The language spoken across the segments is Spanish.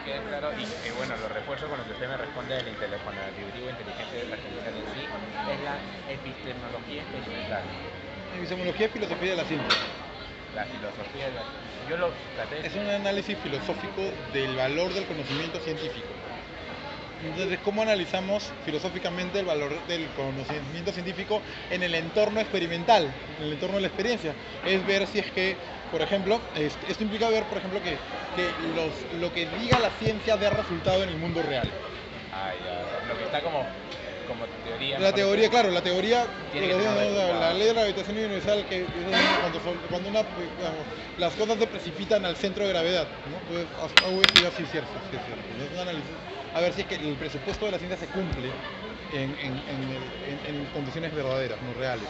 quede claro y que bueno, lo refuerzo con lo que usted me responde con el atributivo inteligencia artificial en sí, es la epistemología experimental. Epistemología y filosofía de la ciencia. La filosofía de la... Yo lo traté de... Es un análisis filosófico del valor del conocimiento científico. Entonces, ¿cómo analizamos filosóficamente el valor del conocimiento científico en el entorno experimental, en el entorno de la experiencia? Es ver si es que, por ejemplo, esto implica ver, por ejemplo, que lo que diga la ciencia dé resultado en el mundo real. Ah, ya, lo que está como teoría. La teoría, claro, la teoría, tiene que tener un la resultado. ley de la gravitación universal, que es cuando las cosas se precipitan al centro de gravedad, ¿no? Entonces, sí es cierto, sí es cierto. Es un análisis a ver si es que el presupuesto de la ciencia se cumple en condiciones verdaderas, no reales.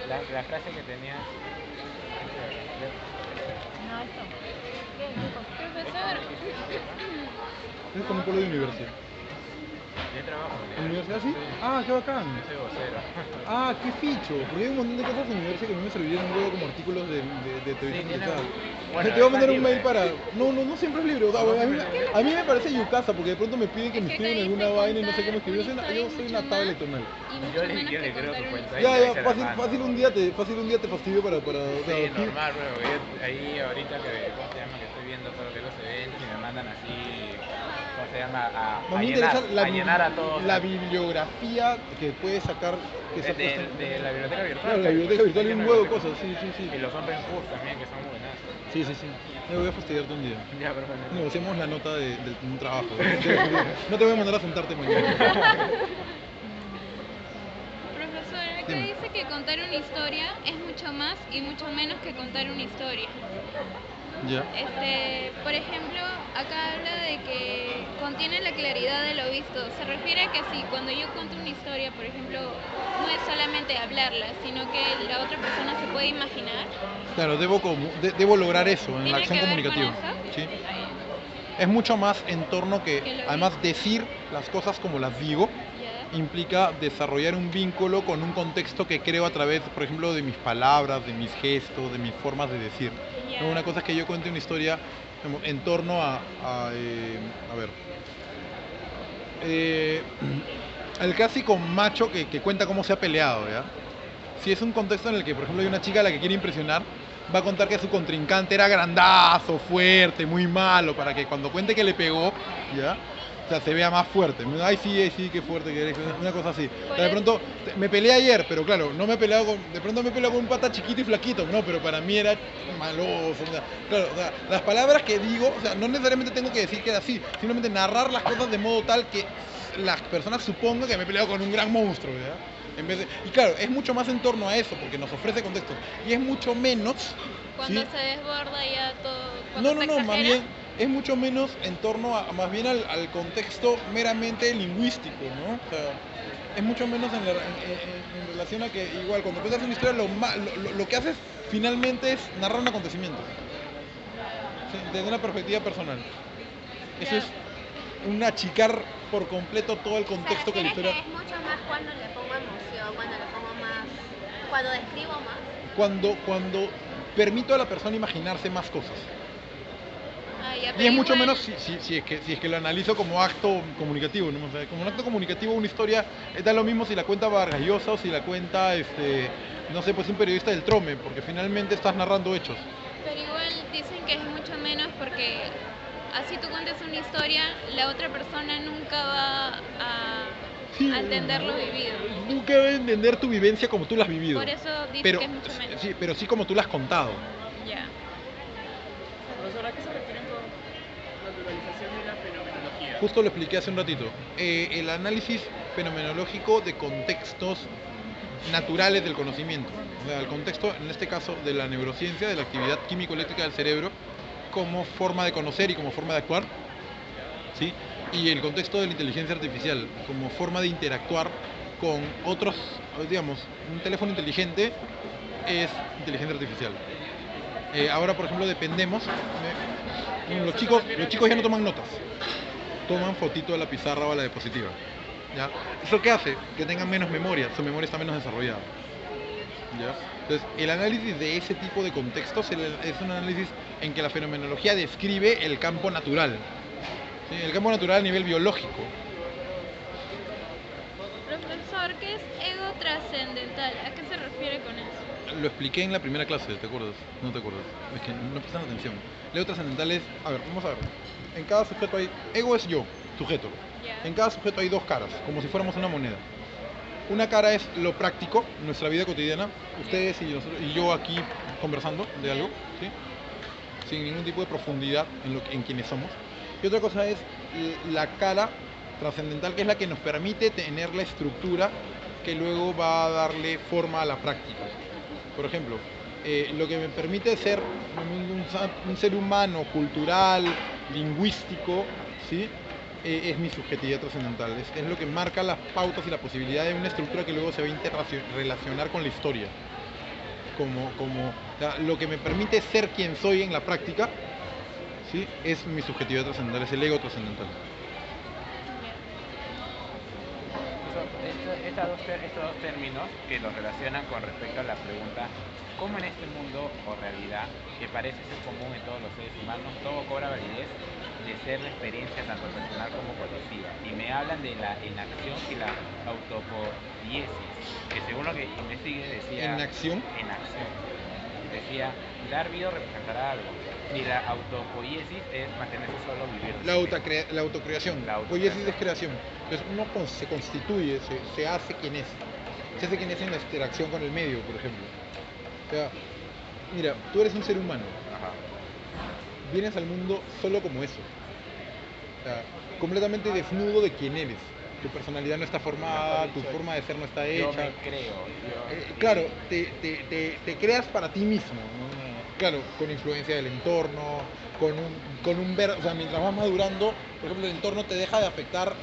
La frase que tenía... No, esto. ¿Qué, loco? Profesor. Es con un polo de universidad. Yo trabajo ¿En universidad sí? Ah, qué bacán. Yo soy vocero. Ah, qué ficho. Porque hay un montón de cosas en la universidad que a mí me servirían luego como artículos de Sí, televisión tiene... digital. Bueno, Te voy a es mandar más un mail libre. para... No siempre es libre. O sea, a mí me parece yucasa porque de pronto me piden que Es me que escriban acá alguna dice vaina y no sé cómo contar escribir. una Yo soy una historia tablet mucho tonal. y mucho Yo ni menos siquiera que le creo contar tu una cuenta. historia. Ya, fácil un día te fastidio para o sea, Sí, aquí- normal, bueno, porque ahí ahorita que, ¿cómo se llama? Que estoy viendo todo lo que los eventos y me mandan así, ¿cómo se llama? A mí me interesa A llenar a todos. la bibliografía que puedes sacar que se ha puesto De la biblioteca virtual. Claro, la pues, biblioteca virtual y hay un una huevo de biblioteca. cosas, sí. Y los open course también, que son buenas. Sí. Me voy a fastidiarte un día. Ya, perfecto. Negociamos la nota de un trabajo. No te voy a mandar a sentarte mañana. Profesor, acá Dime. dice que contar una historia es mucho más y mucho menos que contar una historia. Ya. Por ejemplo, acá habla de que contiene la claridad de lo visto. Se refiere a que sí, cuando yo cuento una historia, por ejemplo, no es solamente hablarla, sino que la otra persona se puede imaginar. Claro, debo lograr eso en la ¿Tiene acción que ver con comunicativa. eso? Sí. Es mucho más en torno Que que, lo además, vi. decir las cosas como las digo, Ya. implica desarrollar un vínculo con un contexto que creo a través, por ejemplo, de mis palabras, de mis gestos, de mis formas de decir. Ya. Una cosa es que yo cuente una historia en torno el clásico macho que cuenta cómo se ha peleado, ¿ya? Si es un contexto en el que, por ejemplo, hay una chica a la que quiere impresionar, va a contar que su contrincante era grandazo, fuerte, muy malo, para que cuando cuente que le pegó, ¿ya? O sea, se vea más fuerte. Ay, sí, qué fuerte que eres. Una cosa así. O sea, de pronto, me peleé ayer, pero claro, no me he peleado con... De pronto me he peleado con un pata chiquito y flaquito. No, pero para mí era maloso. O sea, claro, o sea, las palabras que digo, o sea, no necesariamente tengo que decir que era así. Simplemente narrar las cosas de modo tal que las personas supongan que me he peleado con un gran monstruo, ¿ya? Y claro, es mucho más en torno a eso, porque nos ofrece contexto. Y es mucho menos... Cuando ¿sí? se desborda ya todo. Cuando se No, más exagera. bien es mucho menos en torno más bien al contexto meramente lingüístico, ¿no? O sea, es mucho menos en relación a que igual cuando cuentas una historia lo que haces finalmente es narrar un acontecimiento, ¿sí? Desde una perspectiva personal. Eso es un achicar por completo todo el contexto que la Se refiere historia... que es mucho más cuando le pongo emoción, cuando le pongo más, cuando describo más. Cuando permito a la persona imaginarse más cosas. Ah, ya, Y pero es mucho igual- menos si es que lo analizo como acto comunicativo, ¿no? O sea, como un acto comunicativo una historia da lo mismo si la cuenta Vargas Llosa o si la cuenta, no sé, pues un periodista del Trome, porque finalmente estás narrando hechos. Pero igual dicen que es mucho menos porque así tú cuentes una historia, la otra persona nunca va a entender lo vivido. Nunca va a entender tu vivencia como tú la has vivido. Por eso dicen Pero, que es mucho menos. sí, pero sí como tú la has contado. Ya. Profesor, ¿a qué se refieren con naturalización de la fenomenología? Justo lo expliqué hace un ratito. El análisis fenomenológico de contextos naturales del conocimiento. O sea, el contexto, en este caso, de la neurociencia, de la actividad químico-eléctrica del cerebro, como forma de conocer y como forma de actuar, ¿sí? Y el contexto de la inteligencia artificial, como forma de interactuar con otros, digamos, un teléfono inteligente es inteligencia artificial. Ahora, por ejemplo, dependemos, los chicos ya no toman notas, toman fotito de la pizarra o a la diapositiva. ¿Ya? ¿Eso qué hace? Que tengan menos memoria, su memoria está menos desarrollada. ¿Ya? Entonces, el análisis de ese tipo de contextos es un análisis en que la fenomenología describe el campo natural, ¿sí? El campo natural a nivel biológico. Profesor, ¿qué es ego trascendental? ¿A qué se refiere con eso? Lo expliqué en la primera clase, ¿te acuerdas? No te acuerdas. Es que no prestan atención. El ego trascendental es, a ver, vamos a ver. En cada sujeto hay, ego es yo, sujeto. Ya. En cada sujeto hay dos caras, como si fuéramos una moneda. Una cara es lo práctico, nuestra vida cotidiana, ustedes y, nosotros, y yo aquí conversando de algo, ¿sí? Sin ningún tipo de profundidad en quienes somos. Y otra cosa es la cara trascendental, que es la que nos permite tener la estructura que luego va a darle forma a la práctica. Por ejemplo, lo que me permite ser un ser humano cultural, lingüístico, ¿sí? Es mi subjetividad trascendental, es lo que marca las pautas y la posibilidad de una estructura que luego se va a interrelacionar con la historia. O sea, lo que me permite ser quien soy en la práctica, ¿sí? Es mi subjetividad trascendental, es el ego trascendental. Estos dos términos que los relacionan con respecto a la pregunta ¿cómo en este mundo o realidad que parece ser común en todos los seres humanos todo cobra validez de ser la experiencia tanto personal como colectiva? Y me hablan de la enacción y la autopoiesis, que según lo que investigué decía... ¿Enacción? Enacción. Decía, dar vida o representar algo. Y la autopoiesis es mantenerse solo, vivir. La autocreación. La autocreación. Poiesis es creación. Entonces uno se constituye, se hace quien es. Se hace quien es en la interacción con el medio, por ejemplo. O sea, mira, tú eres un ser humano. Ajá. Vienes al mundo solo como eso. O sea, completamente desnudo de quién eres. Tu personalidad no está formada, tu forma de ser no está hecha. Yo me creo. Claro, te creas para ti mismo, ¿no? Claro, con influencia del entorno, o sea, mientras vas madurando, por ejemplo, el entorno te deja de afectar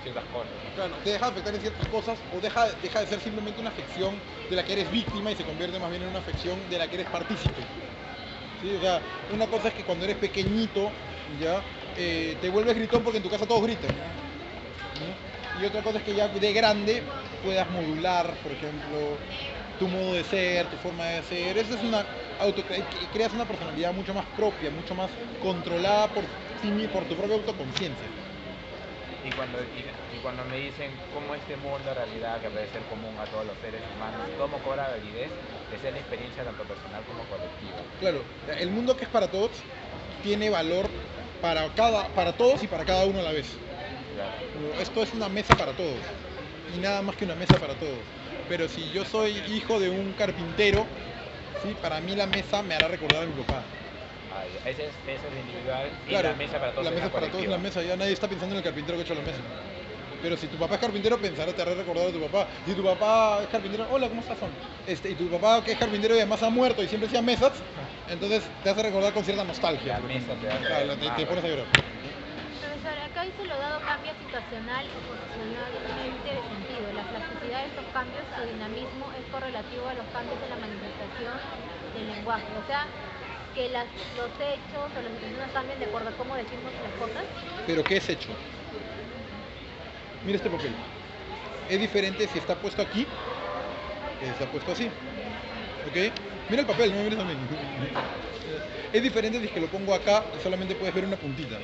ciertas cosas. Claro, te deja de afectar en ciertas cosas o deja de ser simplemente una afección de la que eres víctima y se convierte más bien en una afección de la que eres partícipe. ¿Sí? O sea, una cosa es que cuando eres pequeñito, ya, te vuelves gritón porque en tu casa todos gritan, ¿no? Y otra cosa es que ya de grande puedas modular, por ejemplo, tu modo de ser, tu forma de ser. Eso es creas una personalidad mucho más propia, mucho más controlada por tu propia autoconciencia. Y cuando me dicen cómo este mundo en realidad que parece ser común a todos los seres humanos, cómo cobra validez, esa es la experiencia tanto personal como colectiva. Claro, el mundo que es para todos tiene valor para todos y para cada uno a la vez. Claro. Esto es una mesa para todos y nada más que una mesa para todos. Pero si yo soy hijo de un carpintero, ¿sí? Para mí la mesa me hará recordar a mi papá. Ese es el individual y claro, la mesa para todos. La mesa para todos es la mesa, ya nadie está pensando en el carpintero que ha hecho la mesa. Pero si tu papá es carpintero, te hará recordar a tu papá. Si tu papá es carpintero, hola, ¿cómo estás? Y tu papá que es carpintero y además ha muerto y siempre hacía mesas, entonces te hace recordar con cierta nostalgia. La mesa te pones a llorar. Profesor, acá dice lo dado cambia situacional y posicionalmente de sentido. La plasticidad de estos cambios, su dinamismo es correlativo a los cambios de la manifestación del lenguaje. O sea, que los hechos o las situaciones cambian de acuerdo a cómo decimos las cosas. ¿Pero qué es hecho? Mira este papel. Es diferente si está puesto aquí que si está puesto así. ¿Ok? Mira el papel, no me mires a mí. Es diferente si es que lo pongo acá y solamente puedes ver una puntita.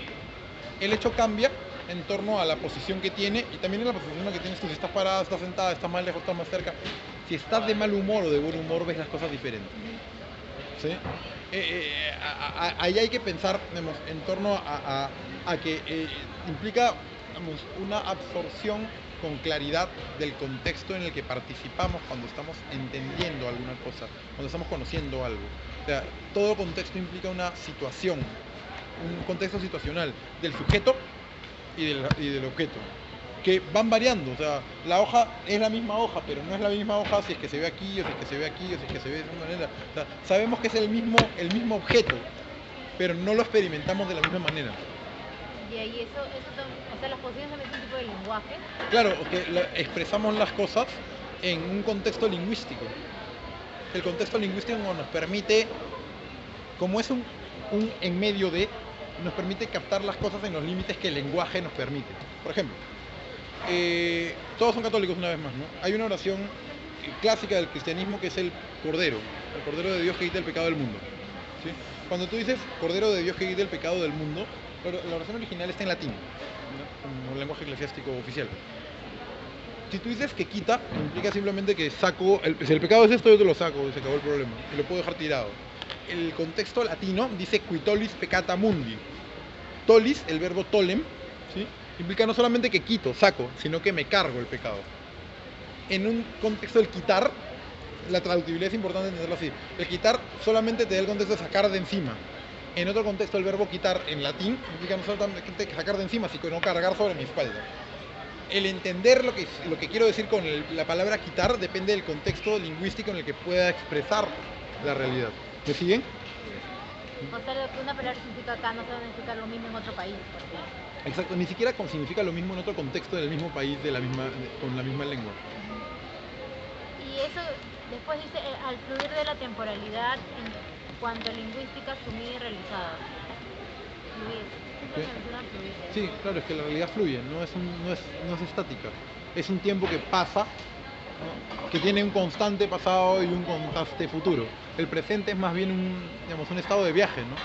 El hecho cambia en torno a la posición que tiene y también en la posición en la que tienes tú. Si estás parada, estás sentada, estás más lejos, estás más cerca. Si estás de mal humor o de buen humor, ves las cosas diferentes. ¿Sí? Ahí hay que pensar, digamos, en torno a que implica, digamos, una absorción con claridad del contexto en el que participamos cuando estamos entendiendo alguna cosa, cuando estamos conociendo algo. O sea, todo contexto implica una situación, un contexto situacional del sujeto y del objeto, que van variando. O sea, la hoja es la misma hoja, pero no es la misma hoja si es que se ve aquí, o si es que se ve aquí, o si es que se ve de esa manera. O sea, sabemos que es el mismo objeto, pero no lo experimentamos de la misma manera. Y ahí o sea, las posiciones también son un tipo de lenguaje. Claro, que expresamos las cosas en un contexto lingüístico. El contexto lingüístico nos permite, como es un en medio de, nos permite captar las cosas en los límites que el lenguaje nos permite. Por ejemplo, todos son católicos una vez más, ¿no? Hay una oración clásica del cristianismo que es el Cordero de Dios que quita el pecado del mundo. ¿sí? Cuando tú dices Cordero de Dios que quita el pecado del mundo, la oración original está en latín, ¿no? Como lenguaje eclesiástico oficial. Si tú dices que quita, implica simplemente que saco, si el pecado es esto, yo te lo saco y se acabó el problema. Y lo puedo dejar tirado. El contexto latino dice qui tollis peccata mundi. Tolis, el verbo tolem, ¿sí? Implica no solamente que quito, saco, sino que me cargo el pecado. En un contexto del quitar, la traductibilidad es importante entenderlo así. El quitar solamente te da el contexto de sacar de encima. En otro contexto, el verbo quitar en latín implica no solamente sacar de encima, sino cargar sobre mi espalda. El entender lo que quiero decir con la palabra quitar depende del contexto lingüístico en el que pueda expresar la realidad. ¿Me siguen? O sea, lo que una palabra significa acá no se va a significar lo mismo en otro país, por ejemplo. Exacto, ni siquiera significa lo mismo en otro contexto del mismo país, con la misma lengua. Y eso, después dice, al fluir de la temporalidad en cuanto a lingüística asumida y realizada. Fluir. Siempre ¿Qué? se menciona fluir. Sí, claro, es que la realidad fluye, no es estática. Es un tiempo que pasa, ¿no? Que tiene un constante pasado y un constante futuro. El presente es más bien un estado de viaje, ¿no?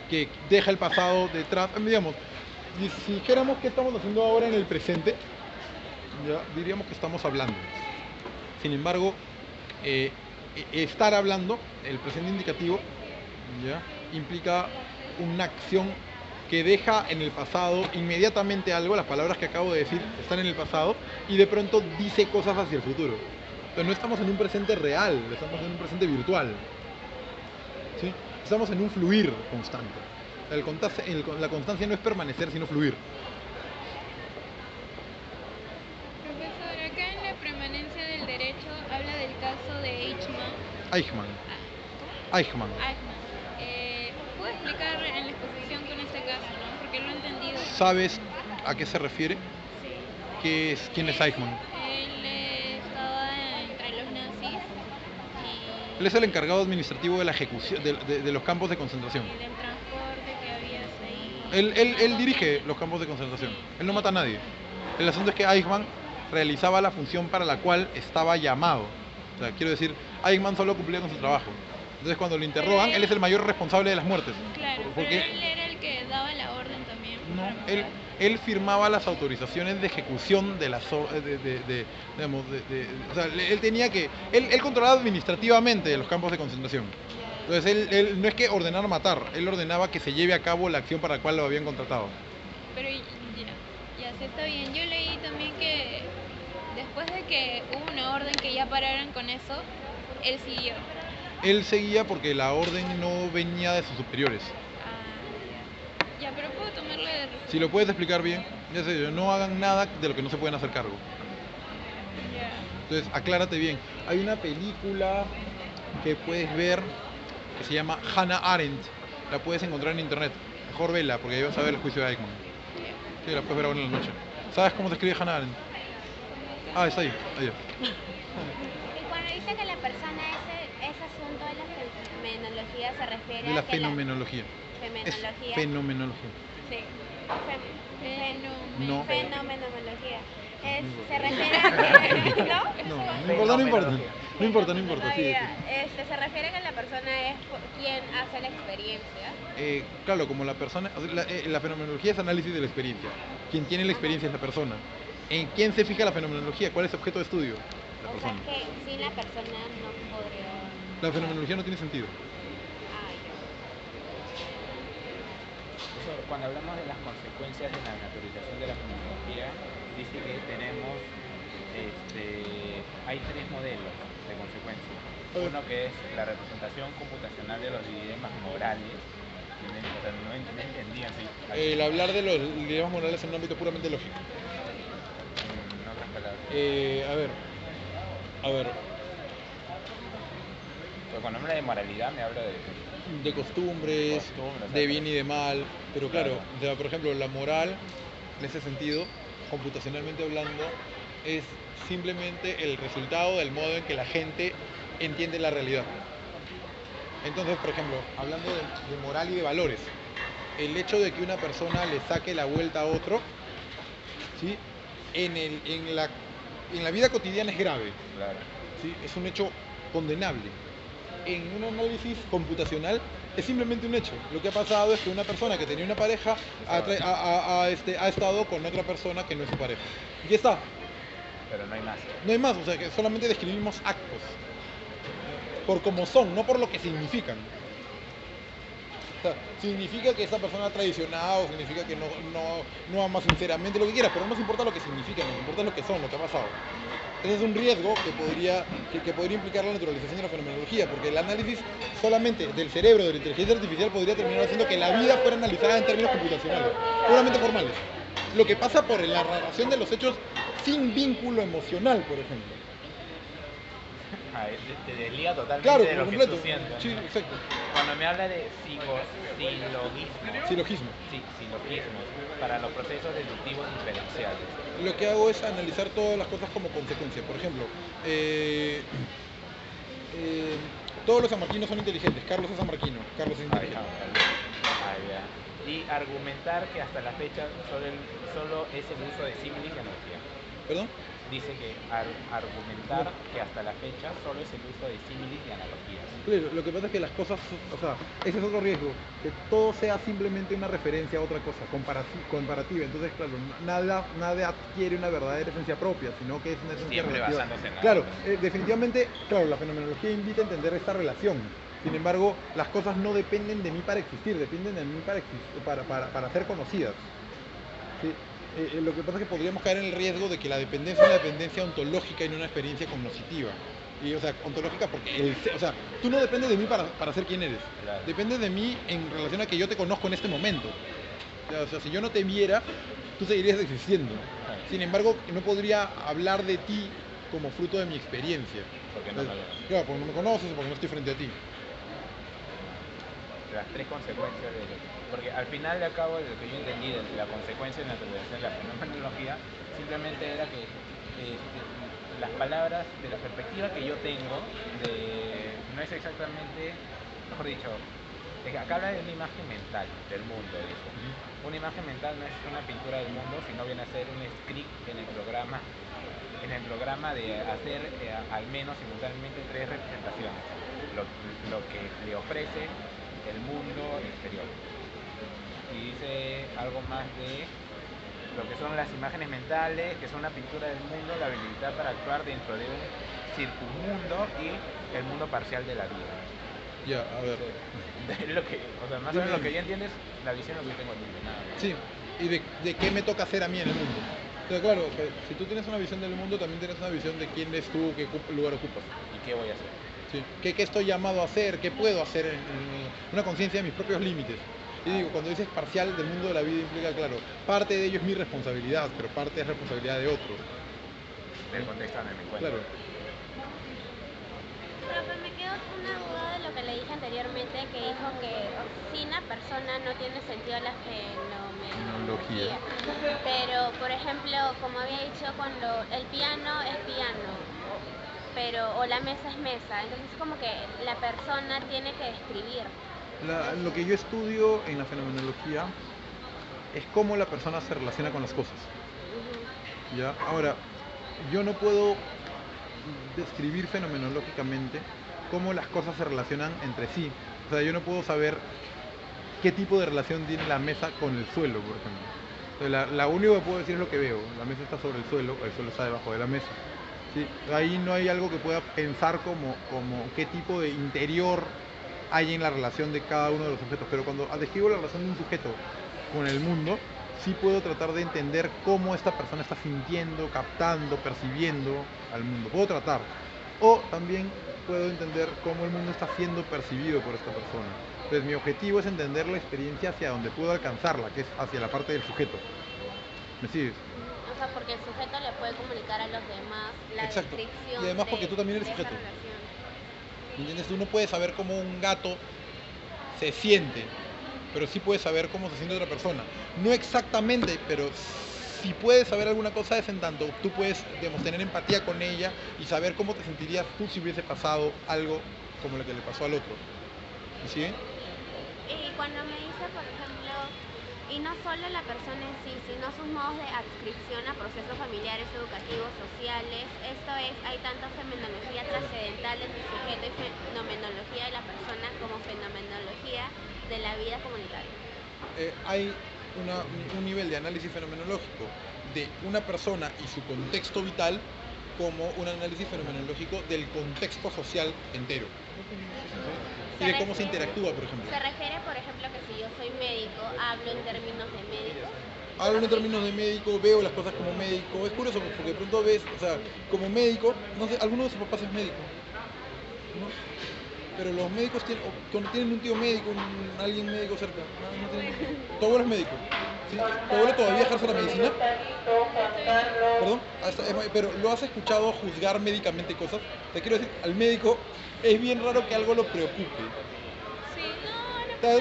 Que deja el pasado detrás. Digamos, si dijéramos qué estamos haciendo ahora en el presente, ya diríamos que estamos hablando. Sin embargo, estar hablando, el presente indicativo, ¿ya? Implica una acción que deja en el pasado inmediatamente algo. Las palabras que acabo de decir están en el pasado y de pronto dice cosas hacia el futuro. Entonces no estamos en un presente real, estamos en un presente virtual, ¿sí? Estamos en un fluir constante. La constancia no es permanecer, sino fluir. Profesor, acá en la permanencia del derecho habla del caso de Eichmann. Eichmann. ¿Cómo? Eichmann. Eichmann. ¿Puedo explicar en la exposición con este caso, no? Porque lo he entendido. ¿Sabes a qué se refiere? Sí. ¿Quién es Eichmann? Él estaba entre los nazis Él es el encargado administrativo de la ejecución de los campos de concentración. y del transporte que había ahí. Él dirige los campos de concentración. Él no mata a nadie. El asunto es que Eichmann realizaba la función para la cual estaba llamado. O sea, quiero decir, Eichmann solo cumplía con su trabajo. Entonces cuando lo interrogan, él es el mayor responsable de las muertes. Claro, Porque pero él era el que daba la orden también. no, para matar. él firmaba las autorizaciones de ejecución de las digamos, o sea, él tenía que él controlaba administrativamente los campos de concentración. Entonces él no es que ordenara matar, él ordenaba que se lleve a cabo la acción para la cual lo habían contratado. Pero ya sí está bien. Yo leí también que después de que hubo una orden que ya pararan con eso, él siguió. Él seguía porque la orden no venía de sus superiores. Ah, ya, pero puedo tomarle de Si lo puedes explicar bien, ya sé yo, no hagan nada de lo que no se pueden hacer cargo. ya. Entonces, aclárate bien. Hay una película que puedes ver que se llama Hannah Arendt. La puedes encontrar en internet. Mejor vela, porque ahí vas a ver el juicio de Eichmann. Sí, la puedes ver ahora en la noche. ¿Sabes cómo se escribe Hannah Arendt? Ah, está ahí. Ahí. Y cuando dice que la persona ese asunto de la fenomenología se refiere De la a que fenomenología. Es fenomenología. fenomenología. Sí. No. Fenomenología. Se refiere a que, ¿no? No importa. No importa. Sí, Ya. Se refiere a que la persona es quien hace la experiencia. Claro, como la persona, o sea, la fenomenología es análisis de la experiencia. Quien tiene la experiencia es la persona. ¿En quién se fija la fenomenología? ¿Cuál es el objeto de estudio? La O sea persona. que sin la persona no podría. La fenomenología no tiene sentido. Ah, ya. Profesor, cuando hablamos de las consecuencias de la naturalización de la fenomenología, dice que tenemos, hay tres modelos de consecuencias. Uno que es la representación computacional de los dilemas morales. O sea, no entendía así. El hablar de los dilemas morales en un ámbito puramente lógico. En otras palabras. A ver, Pero cuando habla de moralidad me habla de de costumbres, Costumbres, de exacto. bien y de mal, pero claro, Claro. o sea, por ejemplo, la moral, en ese sentido, computacionalmente hablando, es simplemente el resultado del modo en que la gente entiende la realidad. Entonces, por ejemplo, hablando de moral y de valores, el hecho de que una persona le saque la vuelta a otro, ¿sí? en la vida cotidiana es grave, claro. ¿sí? Es un hecho condenable. En un análisis computacional Es simplemente un hecho. Lo que ha pasado es que una persona que tenía una pareja ha estado con otra persona que no es su pareja. Y ya está. Pero no hay más. No hay más, o sea, que solamente describimos actos. Por cómo son, no por lo que significan. O sea, significa que esa persona ha traicionado, significa que no ama sinceramente, lo que quieras, pero no nos importa lo que significa, nos importa lo que son, lo que ha pasado. Ese es un riesgo que podría implicar la naturalización de la fenomenología, porque el análisis solamente del cerebro de la inteligencia artificial podría terminar haciendo que la vida fuera analizada en términos computacionales, puramente formales. Lo que pasa por la narración de los hechos sin vínculo emocional, por ejemplo. Te desliga totalmente Claro, de por lo que completo. tú sientes. Sí, exacto. Cuando me habla de Silogismo. silogismos, para los procesos deductivos diferenciales. Lo que hago es analizar todas las cosas como consecuencia. Por ejemplo, todos los sanmarquinos son inteligentes. Carlos es sanmarquino. Carlos es inteligente. Y argumentar que hasta la fecha solo es el uso de símiles y analogías. ¿Perdón? Dice que argumentar que hasta la fecha solo es el uso de símiles y analogías. Claro, lo que pasa es que las cosas, o sea, ese es otro riesgo, que todo sea simplemente una referencia a otra cosa, comparativa. Entonces, claro, nada adquiere una verdadera esencia propia, sino que es una esencia Siempre relativa. basándose en algo. Claro, definitivamente, claro, la fenomenología invita a entender esta relación. Sin embargo, las cosas no dependen de mí para existir, dependen de mí para ser conocidas. ¿Sí? Lo que pasa es que podríamos caer en el riesgo de que la dependencia es una dependencia ontológica y no una experiencia cognoscitiva. Y, o sea, ontológica porque, o sea, tú no dependes de mí para ser quien eres. Claro. Dependes de mí en relación a que yo te conozco en este momento. O sea, si yo no te viera, tú seguirías existiendo. Claro. Sin embargo, no podría hablar de ti como fruto de mi experiencia. Porque no me conoces. Claro, porque no me conoces o porque no estoy frente a ti. Las tres consecuencias porque al final de cabo lo que yo entendí de la consecuencia de la naturalización de la fenomenología simplemente era que las palabras de la perspectiva que yo tengo no es exactamente, mejor dicho, acá habla de una imagen mental del mundo, dice. Una imagen mental no es una pintura del mundo, sino viene a ser un script en el programa de hacer al menos simultáneamente tres representaciones, lo que le ofrece el mundo exterior. Y dice algo más de lo que son las imágenes mentales, que son una pintura del mundo, la habilidad para actuar dentro de un circunmundo y el mundo parcial de la vida. Ya, a ver. Más o menos lo que yo entiendo es la visión de lo que tengo en el mundo, nada más. Sí, y de qué me toca hacer a mí en el mundo. Entonces, claro, si tú tienes una visión del mundo, también tienes una visión de quién eres tú, qué lugar ocupas. ¿Y qué voy a hacer? Sí. ¿Qué estoy llamado a hacer? ¿Qué puedo hacer en una conciencia de mis propios límites? Y digo, cuando dices parcial del mundo de la vida implica, claro, parte de ello es mi responsabilidad, pero parte es responsabilidad de otros. Del contexto donde me encuentro. Claro. Profe, me quedó una duda de lo que le dije anteriormente, que dijo que sin la persona no tiene sentido la fenomenología. Pero, por ejemplo, como había dicho, cuando el piano es piano, o la mesa es mesa, entonces como que la persona tiene que describir. Lo que yo estudio en la fenomenología es cómo la persona se relaciona con las cosas. ¿Ya? Ahora, yo no puedo describir fenomenológicamente cómo las cosas se relacionan entre sí. O sea, yo no puedo saber qué tipo de relación tiene la mesa con el suelo, por ejemplo. Entonces, la único que puedo decir es lo que veo. La mesa está sobre el suelo está debajo de la mesa. ¿Sí? Ahí no hay algo que pueda pensar como qué tipo de interior hay en la relación de cada uno de los objetos. Pero cuando describo la relación de un sujeto con el mundo, sí puedo tratar de entender cómo esta persona está sintiendo, captando, percibiendo al mundo. Puedo tratar. O también puedo entender cómo el mundo está siendo percibido por esta persona. Entonces mi objetivo es entender la experiencia hacia donde puedo alcanzarla, que es hacia la parte del sujeto. ¿Me sigues? O sea, porque el sujeto le puede comunicar a los demás la Exacto. descripción Y además porque tú también eres de esa sujeto. relación. ¿Me entiendes? Tú no puedes saber cómo un gato se siente, pero sí puedes saber cómo se siente otra persona. No exactamente, pero si puedes saber alguna cosa es en tanto tú puedes, digamos, tener empatía con ella y saber cómo te sentirías tú si hubiese pasado algo como lo que le pasó al otro. ¿Me sigue? Y cuando me dice, por ejemplo, Y no solo la persona en sí, sino sus modos de adscripción a procesos familiares, educativos, sociales. Esto es, hay tanto fenomenología trascendental del sujeto y fenomenología de la persona como fenomenología de la vida comunitaria. Hay un nivel de análisis fenomenológico de una persona y su contexto vital como un análisis fenomenológico del contexto social entero. Y de cómo se interactúa, por ejemplo. Se refiere, por ejemplo, que si yo soy médico, hablo en términos de médico. Hablo en términos de médico, veo las cosas como médico. Es curioso porque de pronto ves, o sea, como médico, no sé, alguno de sus papás es médico, ¿no? Pero los médicos tienen, cuando tienen un tío médico, alguien médico cerca, no tienen, tu abuelo es médico. ¿Sí? ¿Tu abuelo todavía ejerce la medicina? ¿Perdón? Pero ¿lo has escuchado juzgar médicamente cosas? Te quiero decir, al médico es bien raro que algo lo preocupe. Sí,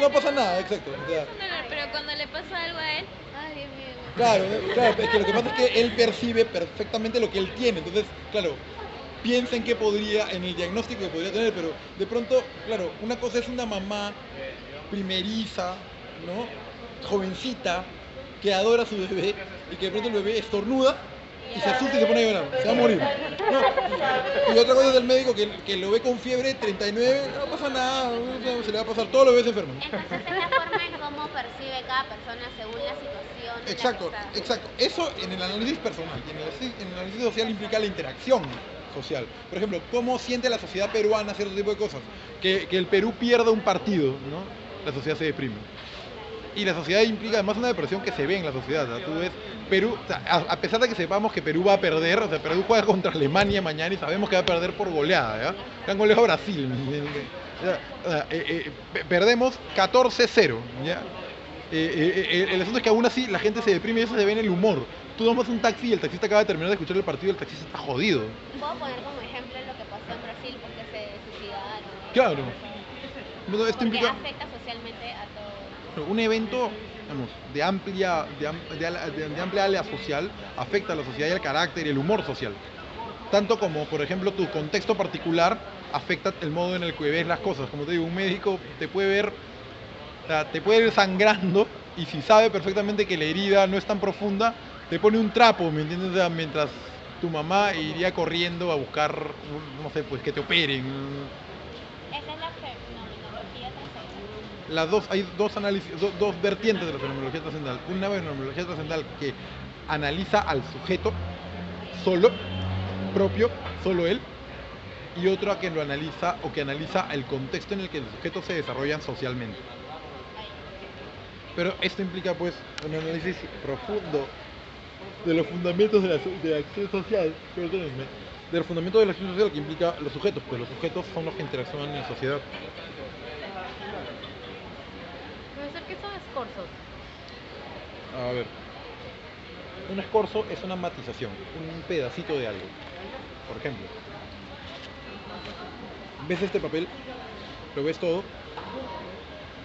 No pasa nada, exacto. O sea, pero cuando le pasa algo a él, ay Dios mío. claro, es que lo que pasa es que él percibe perfectamente lo que él tiene. Entonces, claro, piensa en qué podría, en el diagnóstico que podría tener, pero de pronto, claro, una cosa es una mamá primeriza, ¿no? Jovencita, que adora a su bebé y que de pronto el bebé estornuda y se asusta y se pone a llorar, se va a morir. ¿No? Y otra cosa es el médico que lo ve con fiebre 39, no pasa nada, se le va a pasar, todos los bebés enfermos. Entonces es la forma en cómo percibe cada persona según la situación. Exacto, en la que está. exacto. Eso en el análisis personal, y en el análisis social implica la interacción social. Por ejemplo, ¿cómo siente la sociedad peruana cierto tipo de cosas? Que el Perú pierda un partido, ¿no? La sociedad se deprime. Y la sociedad implica además una depresión que se ve en la sociedad. ¿No? Tú ves Perú, o sea, a pesar de que sepamos que Perú va a perder, o sea, Perú juega contra Alemania mañana y sabemos que va a perder por goleada, ¿ya? Que han goleado a Brasil. Perdemos 14-0, ¿ya? El asunto es que aún así la gente se deprime y eso se ve en el humor. Tú tomas un taxi y el taxista acaba de terminar de escuchar el partido y el taxista está jodido. Puedo poner como ejemplo lo que pasó en Brasil porque se suicidaron. Claro. Bueno, esto Porque implica afecta socialmente a todos. un evento, digamos, de amplia área social, afecta a la sociedad y al carácter y el humor social. Tanto como, por ejemplo, tu contexto particular afecta el modo en el que ves las cosas. Como te digo, un médico te puede ver, o sea, te puede ver sangrando y si sabe perfectamente que la herida no es tan profunda, te pone un trapo, ¿me entiendes? O sea, mientras tu mamá iría corriendo a buscar, no sé, pues que te operen. Esa es la fenomenología trascendental. Hay dos vertientes de la fenomenología trascendental. Una fenomenología trascendental que analiza al sujeto solo, propio, solo él, y otra que lo analiza o que analiza el contexto en el que los sujetos se desarrollan socialmente. Pero esto implica pues un análisis profundo de los fundamentos de la acción social, de los fundamentos de la acción social que implica los sujetos, pues los sujetos son los que interactúan en la sociedad. Profesor, ¿qué son escorzos? A ver, un escorzo es una matización, un pedacito de algo. Por ejemplo, ¿ves este papel? ¿Lo ves todo?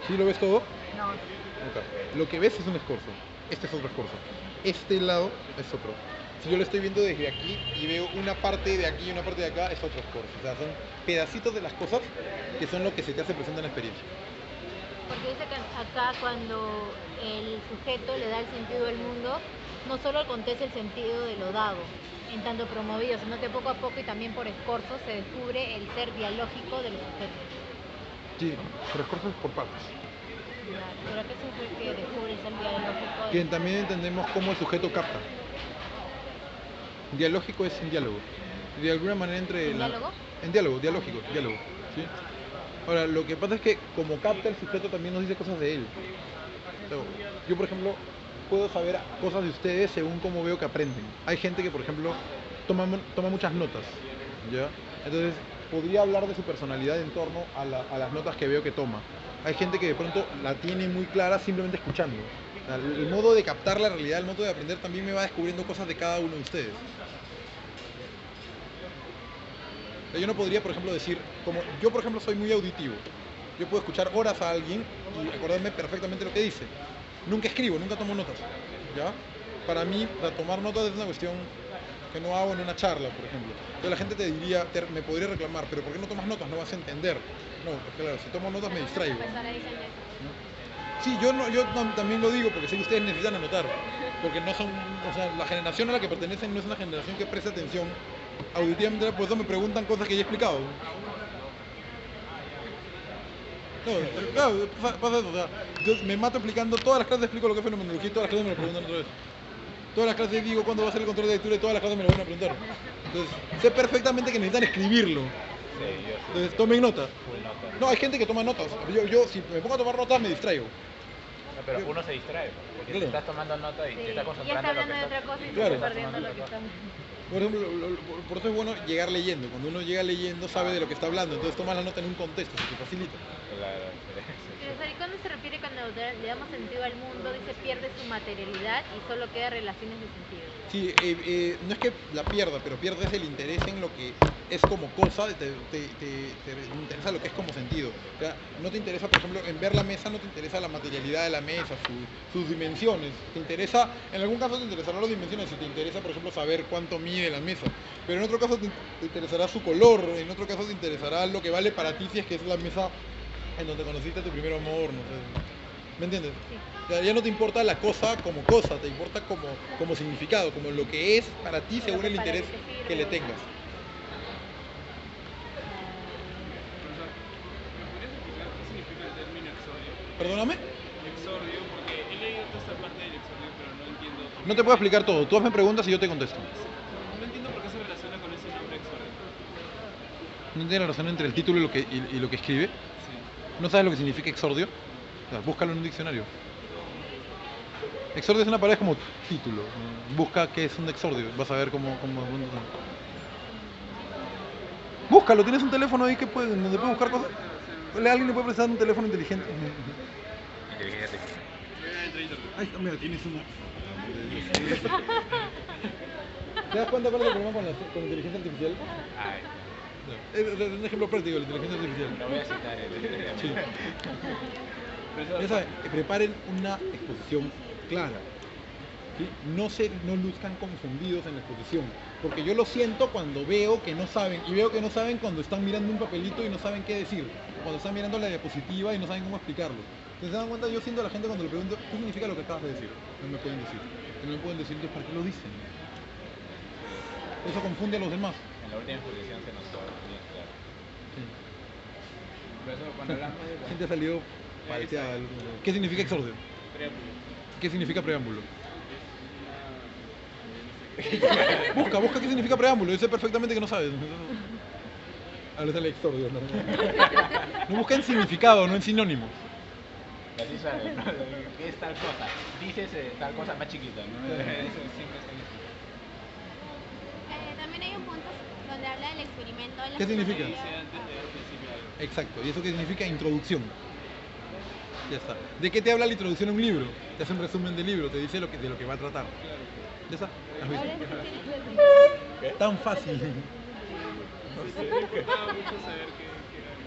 ¿Sí lo ves todo? No. Okay. Lo que ves es un escorzo. Este es otro escorzo. Este lado es otro. Si yo lo estoy viendo desde aquí y veo una parte de aquí y una parte de acá, es otro escorzo. O sea, son pedacitos de las cosas que son lo que se te hace presente en la experiencia. Porque dice que acá cuando el sujeto le da el sentido del mundo, no solo acontece el sentido de lo dado, en tanto promovido, sino que poco a poco y también por escorzo se descubre el ser dialógico de los sujetos. Sí, pero escorzo es por partes. ¿Pero a qué se refiere que descubre el ser dialógico? Que también entendemos cómo el sujeto capta. Dialógico es un diálogo. De alguna manera entre... ¿Diálogo? En diálogo, dialógico, diálogo. ¿Sí? Ahora, lo que pasa es que como capta el sujeto también nos dice cosas de él. Yo, por ejemplo, puedo saber cosas de ustedes según cómo veo que aprenden. Hay gente que, por ejemplo, toma muchas notas, ¿ya? Entonces, podría hablar de su personalidad en torno a las notas que veo que toma. Hay gente que de pronto la tiene muy clara simplemente escuchando. O sea, el modo de captar la realidad, el modo de aprender también me va descubriendo cosas de cada uno de ustedes. Yo no podría, por ejemplo, decir, como yo, por ejemplo, soy muy auditivo. Yo puedo escuchar horas a alguien y acordarme perfectamente lo que dice. Nunca escribo, nunca tomo notas, ¿ya? Para mí, tomar notas es una cuestión que no hago en una charla, por ejemplo. Entonces la gente te diría, me podría reclamar, pero ¿por qué no tomas notas? No vas a entender. No, porque claro, si tomo notas me distraigo. Los profesores dicen eso. Sí, también lo digo porque sé que ustedes necesitan anotar, porque no son, o sea, la generación a la que pertenecen no es una generación que presta atención auditivamente, por eso me preguntan cosas que ya he explicado. No, claro, pasa eso, o sea, yo me mato explicando, todas las clases explico lo que es fenomenología y todas las clases me lo preguntan otra vez. Todas las clases digo cuándo va a ser el control de lectura y todas las clases me lo van a preguntar. Entonces, sé perfectamente que necesitan escribirlo. Sí, yo sí. Entonces, tomen nota. Full nota. No, hay gente que toma notas. Yo si me pongo a tomar notas, me distraigo. No, pero uno se distrae, porque Claro. te estás tomando nota y Sí, te estás y ya concentrando está en lo hablando de que otra cosa y Claro. está perdiendo lo que estamos. Por ejemplo, por eso es bueno llegar leyendo. Cuando uno llega leyendo, sabe de lo que está hablando. Entonces, tomas la nota en un contexto, se te facilita. Claro, ¿Y cuándo se refiere cuando le damos sentido al mundo? Dice pierde su materialidad y solo queda relaciones de sentido. Sí, no es que la pierda, pero pierdes el interés en lo que es como cosa, te interesa lo que es como sentido. O sea, no te interesa, por ejemplo, en ver la mesa, no te interesa la materialidad de la mesa, sus dimensiones. Te interesa, en algún caso te interesarán las dimensiones, si te interesa, por ejemplo, saber cuánto mide la mesa. Pero en otro caso te interesará su color, en otro caso te interesará lo que vale para ti si es que es la mesa en donde conociste a tu primer amor, no sé. ¿Me entiendes? Sí. Ya no te importa la cosa como cosa, te importa como significado, como lo que es para ti según el interés que le tengas. Profesor, ¿me podrías explicar qué significa el término exordio? Perdóname, Exordio, porque he leído toda esta parte del exordio, pero no entiendo. no te puedo explicar todo. Tú hazme preguntas y yo te contesto. No entiendo por qué se relaciona con ese nombre exordio. ¿No tiene relación entre el título y lo que escribe? Sí. ¿No sabes lo que significa exordio? O sea, búscalo en un diccionario. Exordio es una palabra como título. Busca qué es un exordio. Vas a ver cómo. Búscalo, ¿tienes un teléfono ahí donde puedes buscar cosas? ¿Alguien le puede prestar un teléfono inteligente? Inteligencia artificial. Ahí está, mira, tienes una. ¿Te das cuenta cuál es el problema con la inteligencia artificial? Ay, Es un ejemplo práctico de la inteligencia artificial. no voy a citar el. Sí. Profesor, Ya saben, que preparen una exposición clara. ¿Sí? No luzcan confundidos en la exposición. Porque yo lo siento cuando veo que no saben. Y veo que no saben cuando están mirando un papelito y no saben qué decir. Cuando están mirando la diapositiva y no saben cómo explicarlo. Entonces, ¿se dan cuenta? Yo siento a la gente cuando le pregunto, ¿qué significa lo que acabas de decir? No me pueden decir. Y no me pueden decir, entonces, ¿para qué lo dicen? Eso confunde a los demás. en la última exposición se nos quedó bien claro. Sí. Profesor, cuando hablamos de La gente ha salido palteada. ¿Qué significa exordio? Preámbulo. ¿Qué significa preámbulo? Busca qué significa preámbulo. Yo sé perfectamente que no sabes. Ahora sale exordio, ¿no? No busquen significado, no en sinónimos. Así sabe, ¿no? ¿Qué es tal cosa? Dices tal cosa más chiquita, ¿no? Eso siempre significa. También hay un punto donde habla del experimento. ¿Qué significa? Dice antes de principio algo. Exacto. ¿Y eso qué significa? Introducción. Ya está. ¿De qué te habla la introducción a un libro? Te hace un resumen del libro, te dice de lo que va a tratar. Ya está. ¿Has visto? Ahora sí tienes sentido. Tan fácil. Me importaba mucho saber qué era exordio.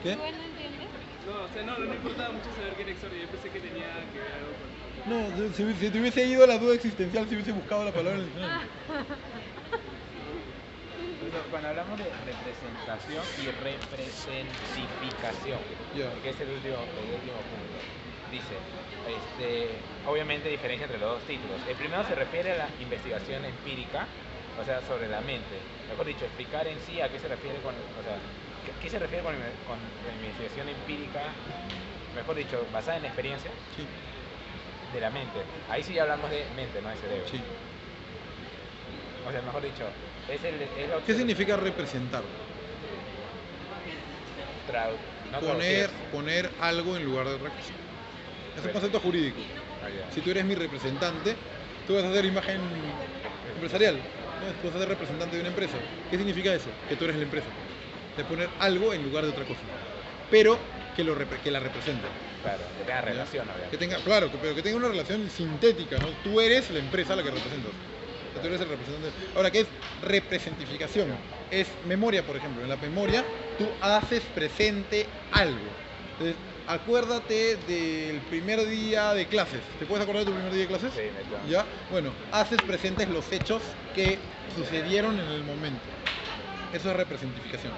¿Qué? Bueno, ¿entiendes? No, o sea, no importaba mucho saber qué era exordio. Yo pensé que tenía que ver algo con. No, si te hubiese ido a la duda existencial, si hubiese buscado la palabra en el diccionario. Profesor, cuando hablamos de representación y representificación, Ya. que es el último punto, dice, obviamente diferencia entre los dos títulos. El primero se refiere a la investigación empírica, o sea, sobre la mente. Mejor dicho, explicar en sí a qué se refiere ¿qué se refiere con la investigación empírica? Mejor dicho, basada en la experiencia Sí, de la mente. Ahí sí hablamos de mente, no de cerebro. sí. O sea, mejor dicho, es lo que ¿Qué significa representar? no Poner algo en lugar de otra cosa. Es un concepto jurídico. Si tú eres mi representante, tú vas a ser imagen empresarial. ¿No? Tú vas a ser representante de una empresa. ¿Qué significa eso? Que tú eres la empresa. De poner algo en lugar de otra cosa. Pero que la represente. Claro, que tenga ¿Ya? relación, obviamente. Pero que tenga una relación sintética, ¿no? Tú eres la empresa a la que representas. O sea, tú eres el representante. Ahora, ¿qué es representificación? Es memoria, por ejemplo. En la memoria, tú haces presente algo. Entonces, acuérdate del primer día de clases. ¿Te puedes acordar de tu primer día de clases? Sí, me acuerdo. ¿Ya? Bueno, haces presentes los hechos que sucedieron en el momento. Eso es representificación.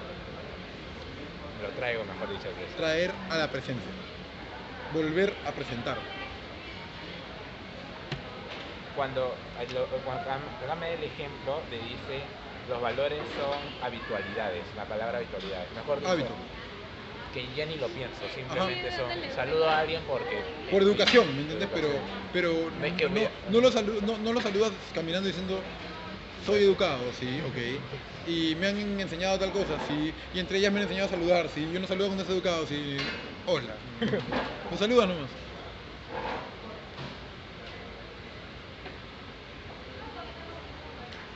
Lo traigo, mejor dicho, que eso. Traer a la presencia. volver a presentar. Cuando hágame el ejemplo de dice los valores son habitualidades, la palabra habitualidades, mejor dicho, Hábito. que ya ni lo pienso, simplemente son saludo a alguien porque Por educación, ¿me entiendes? Pero No es que vea. no lo saludas caminando diciendo soy educado, sí, ok. Y me han enseñado tal cosa, sí. Y entre ellas me han enseñado a saludar, sí. Yo no saludo cuando es educado, sí. Hola. Lo saludas nomás.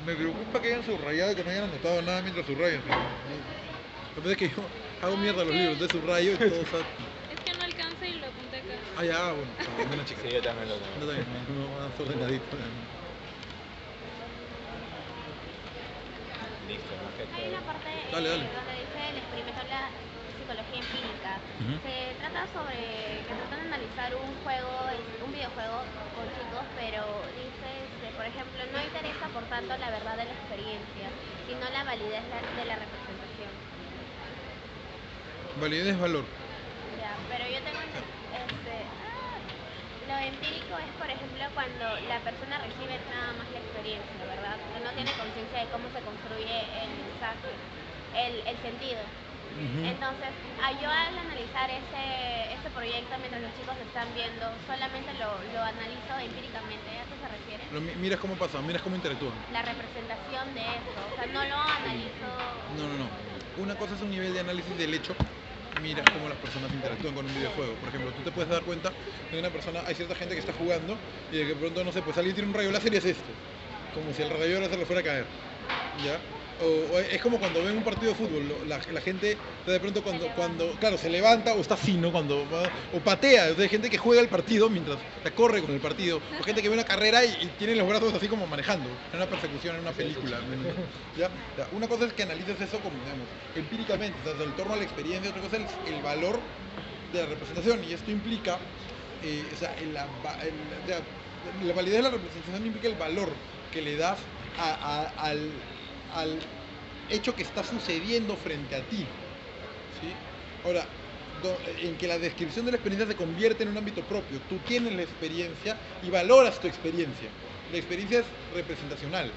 Me preocupa que hayan subrayado y que no hayan anotado nada mientras subrayan. Lo que pasa es que yo hago mierda los libros, entonces subrayo y todo está... Es que no alcanza y lo apunté acá. Ah, ya, bueno, buena chica. sí, yo también lo No, tengo. también, más ordenadito. Listo, ¿no? Qué Hay una chévere. parte Dale. donde dice el experimento de la psicología empírica. Ujú. Se trata sobre que tratan de analizar un videojuego con chicos, pero dice, por ejemplo, no interesa por tanto la verdad de la experiencia, sino la validez de la representación. Validez, valor. Ya, pero yo tengo lo empírico es, por ejemplo, cuando la persona recibe nada más la experiencia, ¿verdad? Que no tiene conciencia de cómo se construye el mensaje, el sentido. Ujú. Entonces, yo al analizar ese proyecto mientras los chicos lo están viendo, solamente lo analizo empíricamente. ¿A qué se refiere? Miras cómo pasa, miras cómo interactúan. La representación de eso, o sea, no lo analizo. No. Una cosa es un nivel de análisis del hecho. Miras cómo las personas interactúan con un videojuego. Por ejemplo, tú te puedes dar cuenta de una persona, hay cierta gente que está jugando y de que pronto, no sé, pues alguien tiene un rayo láser y es esto. Como si el rayo láser le fuera a caer. ¿Ya? O es como cuando ven un partido de fútbol, la gente de pronto cuando claro, se levanta o está así, ¿no? O patea. Entonces, hay gente que juega el partido mientras corre con el partido, o gente que ve una carrera y tiene los brazos así como manejando, en una persecución, en una película. ¿Ya? Una cosa es que analices eso como, digamos, empíricamente, o sea, en torno a la experiencia, otra cosa es el valor de la representación, y esto implica, o sea, la validez de la representación implica el valor que le das al hecho que está sucediendo frente a ti, ¿sí? Ahora, en que la descripción de la experiencia se convierte en un ámbito propio. Tú tienes la experiencia y valoras tu experiencia. La experiencia es representacional.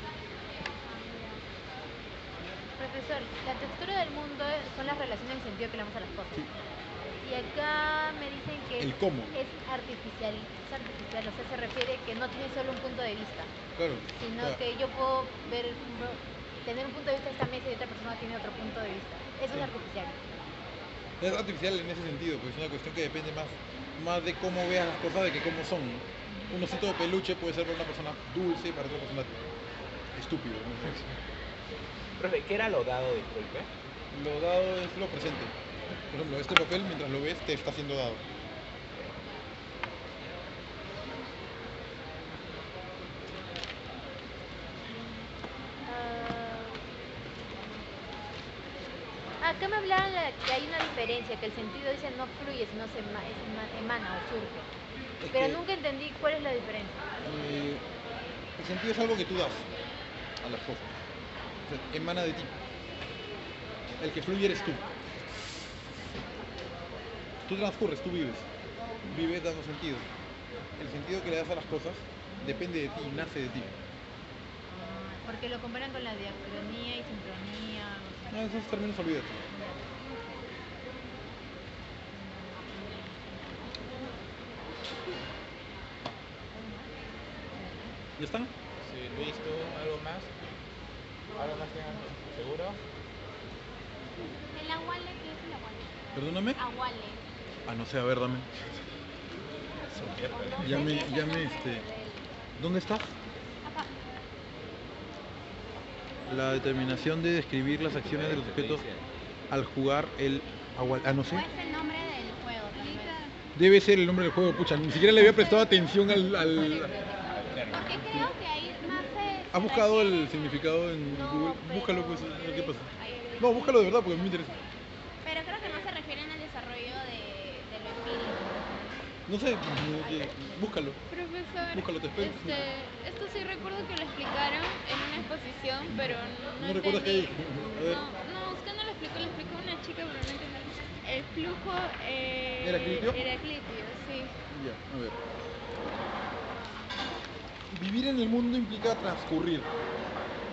Profesor, la textura del mundo son las relaciones y sentido que le damos a las cosas. Sí. Y acá me dicen que El cómo. es artificial, o sea, se refiere que no tiene solo un punto de vista, Claro. sino O sea, que yo puedo tener un punto de vista de esta mesa y otra persona tiene otro punto de vista. Eso Sí. es artificial. es artificial en ese sentido, pues es una cuestión que depende más de cómo veas las cosas, de que cómo son. Un osito de peluche puede ser para una persona dulce y para otra persona estúpido, ¿no? Profe, ¿qué era lo dado, disculpe? Lo dado es lo presente. Por ejemplo, este papel, mientras lo ves, te está siendo dado. Acá me hablaban que hay una diferencia, que el sentido dice no fluye, sino emana o surge. Es Pero que, nunca entendí cuál es la diferencia. el sentido es algo que tú das a las cosas. O sea, emana de ti. El que fluye eres tú. Tú transcurres, tú vives. Vives dando sentido. El sentido que le das a las cosas depende de ti, nace de ti. Porque lo comparan con la diacronía y sincronía, algo así. No, esos términos olvídate. ¿Ya están? Sí, Luis, ¿tú algo más? ¿Algo más tienes? ¿Seguro? El aguale, ¿qué es el aguale? Perdóname. Aguale. Ah, no sé, a ver, dame. ¿Dónde está? Acá. La determinación de describir las acciones del sujeto al jugar el no sé. O es el nombre del juego, tal vez. Debe ser el nombre del juego, pucha, ni siquiera le había prestado atención al... Porque creo que ahí más se... ¿Has buscado el refiere- significado en No, Google? pero- Búscalo, pues, a ver qué pasa. Ahí- No, búscalo de verdad, porque a mí me interesa. Pero creo que no se refieren al desarrollo de lo empírico. No sé, búscalo. Profesor, Búscalo, te espero. esto sí recuerdo que lo explicaron en una exposición, pero no ¿No recuerdas qué entendí. dije? A ver. No, usted no lo lo explicó una chica, pero no entendí. El flujo ¿Heraclitio? Heraclitio, sí. Ya, a ver. Vivir en el mundo implica transcurrir,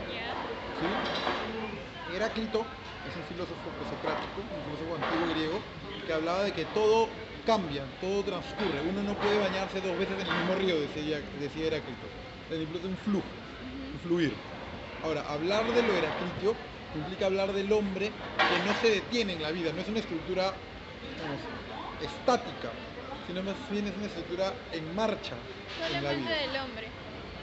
Ya. ¿sí? Heráclito es un filósofo presocrático, un filósofo antiguo griego, que hablaba de que todo cambia, todo transcurre. Uno no puede bañarse 2 veces en el mismo río, decía Heráclito. Implica un flujo, un fluir. Ahora, hablar de lo heraclitio implica hablar del hombre que no se detiene en la vida, no es una estructura, digamos, estática, sino más bien es una estructura en marcha en la Solamente vida. del hombre.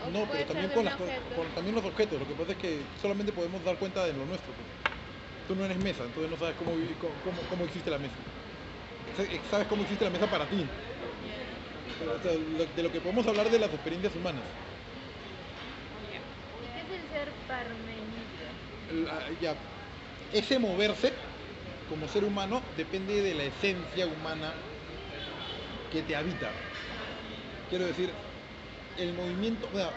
O No, puede pero también ser de con, un las, objeto. también los objetos. Lo que pasa es que solamente podemos dar cuenta de lo nuestro. Pues. Tú no eres mesa, entonces no sabes cómo existe la mesa. Sabes cómo existe la mesa para ti. O sea, de lo que podemos hablar de las experiencias humanas. ¿Y qué es el ser parmenídeo? Ya, ese moverse como ser humano depende de la esencia humana que te habita. Quiero decir, el movimiento, o sea,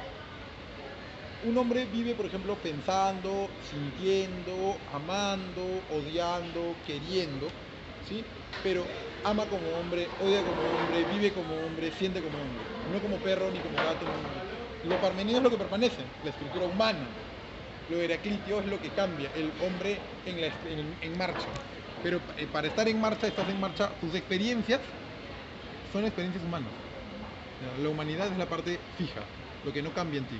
un hombre vive, por ejemplo, pensando, sintiendo, amando, odiando, queriendo, ¿sí? Pero ama como hombre, odia como hombre, vive como hombre, siente como hombre, no como perro ni como gato. Lo parmenido es lo que permanece, la estructura humana. Lo heraclitio es lo que cambia, el hombre en marcha. Pero para estar en marcha, estás en marcha, tus experiencias son experiencias humanas. La humanidad es la parte fija, lo que no cambia en ti.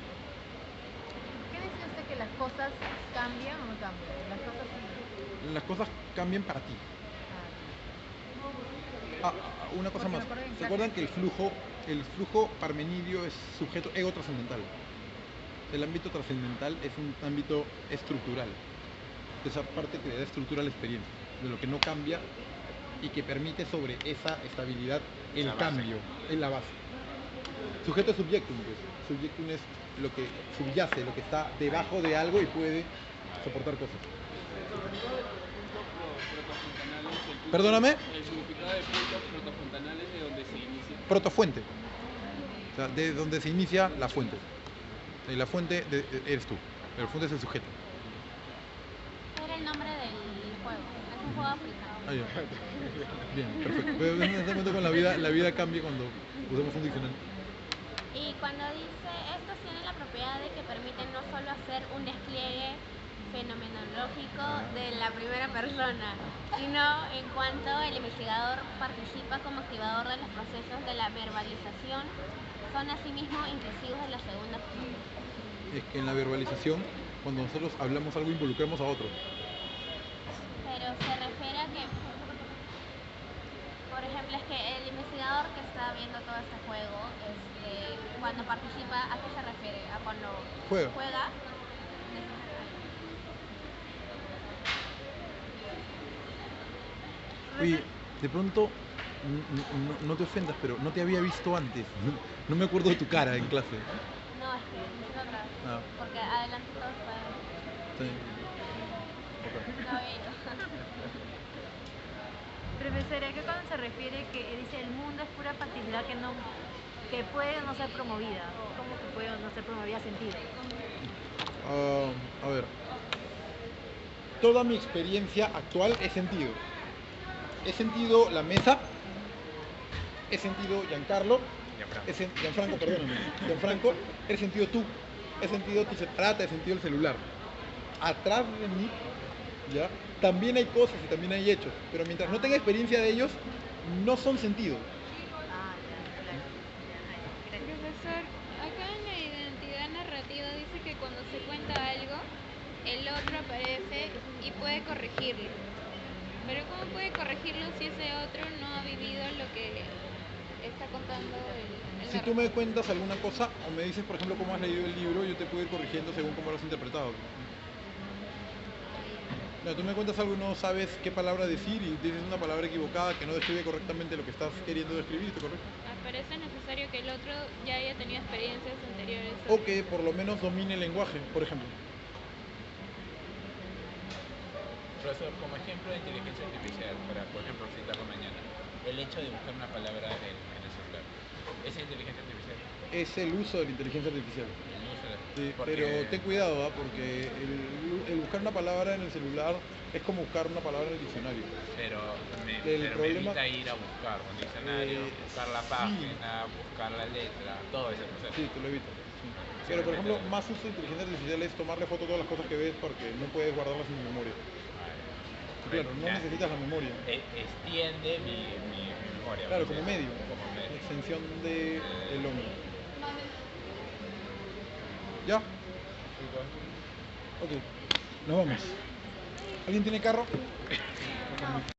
¿Qué dice usted que las cosas cambian o no cambian? Las cosas sí. Las cosas cambian para ti. Una cosa Porque más. me acuerdo en ¿Se acuerdan que clase- el flujo parmenidio es sujeto ego trascendental? El ámbito trascendental es un ámbito estructural. Esa parte que le da estructura a la experiencia, de lo que no cambia y que permite sobre esa estabilidad el La base. cambio, en la base. Sujeto es subjectum, pues. Subjectum es lo que subyace, lo que está debajo de algo y puede soportar cosas. Perdóname. El significado de puntos protofontanales de donde se inicia. Protofuente. O sea, de donde se inicia la fuente. Y la fuente eres tú. Pero la fuente es el sujeto. Era el nombre del juego. Es un juego africano. Ah, ya. Bien, perfecto. Pero en este momento con la vida cambia cuando usamos un diccionario. Y cuando dice, estos tienen la propiedad de que permiten no solo hacer un despliegue fenomenológico de la primera persona, sino en cuanto el investigador participa como activador de los procesos de la verbalización, son asimismo inclusivos de la segunda persona. Es que en la verbalización, cuando nosotros hablamos algo, involucramos a otro. Pero se refiere a que, por ejemplo, es que el investigador que está viendo todo este juego, cuando participa, ¿a qué se refiere? ¿A cuando juega? Oye, de pronto, no te ofendas, pero no te había visto antes. No me acuerdo de tu cara en clase. No, es que es otra. Ah. Porque adelante todo fue... Sí. No había ido. Profesora, ¿qué cuando se refiere que dice el mundo es pura facticidad que puede no ser promovida? ¿Cómo que puede no ser promovida sentido? A ver. Toda mi experiencia actual es sentido. He sentido la mesa, he sentido Giancarlo, Gianfranco, perdóname, Gianfranco, he sentido tú, he sentido tu separata, he sentido el celular. Atrás de mí, ¿ya? También hay cosas y también hay hechos, pero mientras no tenga experiencia de ellos, no son sentido. Ah, ya, claro. Ya, gracias. Profesor, acá en la identidad narrativa dice que cuando se cuenta algo, el otro aparece y puede corregirlo. Pero ¿cómo puede corregirlo si ese otro no ha vivido lo que está contando el Si tú me cuentas alguna cosa o me dices, por ejemplo, cómo has leído el libro, yo te puedo ir corrigiendo según cómo lo has interpretado. No, tú me cuentas algo y no sabes qué palabra decir y dices una palabra equivocada que no describe correctamente lo que estás queriendo describir, ¿te correcto? Parece necesario que el otro ya haya tenido experiencias anteriores. O que por lo menos domine el lenguaje, por ejemplo. Profesor, como ejemplo de inteligencia artificial, para por ejemplo citarlo mañana, el hecho de buscar una palabra en el celular, ¿es inteligencia artificial? Es el uso de la inteligencia artificial. El uso de Sí, Porque- pero ten cuidado, porque el buscar una palabra en el celular es como buscar una palabra en el diccionario. Pero me problema- evita ir a buscar un diccionario, buscar la sí. página, buscar la letra, todo ese proceso. Sí, te lo evitas. Sí. Pero por ejemplo, más uso de inteligencia artificial es tomarle foto a todas las cosas que ves porque no puedes guardarlas en memoria. Vale. Claro, no Ya, necesitas la memoria. extiende mi memoria. Claro, pues, como medio. Como medio. Extensión del hombre. ¿Ya? Ok, nos vamos. ¿Alguien tiene carro? No.